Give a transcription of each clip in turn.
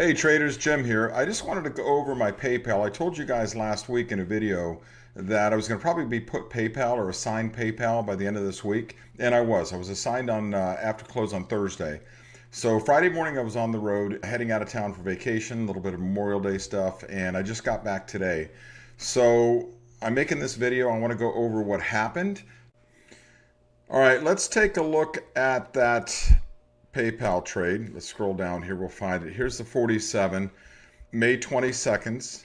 Hey traders, Jim here. I just wanted to go over my PayPal. I told you guys last week in a video that I was going to probably be put PayPal or assigned PayPal by the end of this week, and I was. I was assigned on after close on Thursday. So Friday morning I was on the road heading out of town for vacation, a little bit of Memorial Day stuff, and I just got back today. So I'm making this video. I want to go over what happened. All right, let's take a look at that PayPal trade. Let's scroll down here. We'll find it. Here's the 47. May 22nd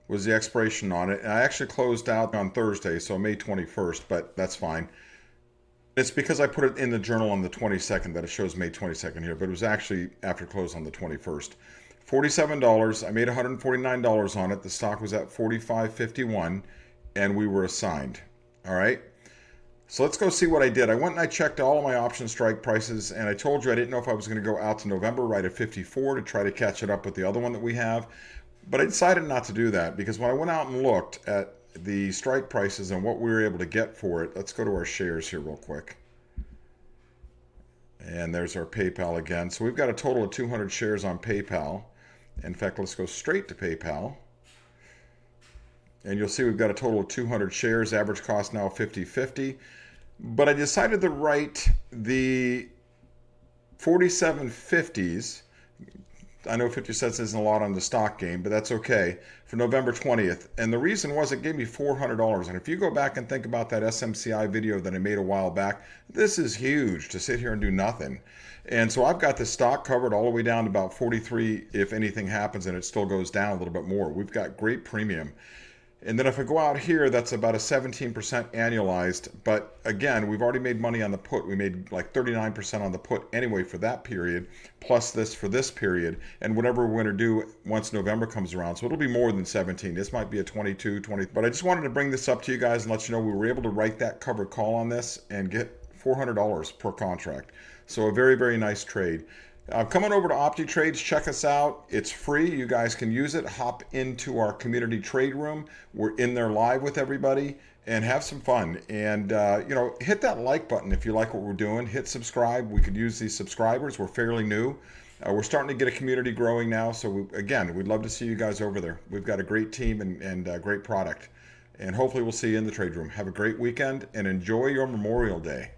was the expiration on it. And I actually closed out on Thursday, so May 21st, but that's fine. It's because I put it in the journal on the 22nd that it shows May 22nd here, but it was actually after close on the 21st. $47. I made $149 on it. The stock was at 45.51 and we were assigned. All right. So let's go see what I did. I went and I checked all of my option strike prices, and I told you I didn't know if I was going to go out to November right at 54 to try to catch it up with the other one that we have. But I decided not to do that because when I went out and looked at the strike prices and what we were able to get for it, let's go to our shares here real quick. And there's our PayPal again. So we've got a total of 200 shares on PayPal. In fact, let's go straight to PayPal. And you'll see we've got a total of 200 shares, average cost now 50.50. But I decided to write the 47.50s. I know 50 cents isn't a lot on the stock game, but that's okay, for November 20th. And the reason was it gave me $400. And if you go back and think about that SMCI video that I made a while back, this is huge to sit here and do nothing. And so I've got the stock covered all the way down to about 43 if anything happens and it still goes down a little bit more. We've got great premium. And then if I go out here, that's about a 17% annualized. But again, we've already made money on the put. We made like 39% on the put anyway for that period, plus this for this period, and whatever we're going to do once November comes around. So it'll be more than 17. This might be a 22, 20. But I just wanted to bring this up to you guys and let you know we were able to write that covered call on this and get $400 per contract. So a very, very nice trade. Coming over to OptiTrades, check us out. It's free. You guys can use it. Hop into our community trade room. We're in there live with everybody and have some fun. And, hit that like button if you like what we're doing. Hit subscribe. We could use these subscribers. We're fairly new. We're starting to get a community growing now. So, we'd love to see you guys over there. We've got a great team and a great product. And hopefully we'll see you in the trade room. Have a great weekend and enjoy your Memorial Day.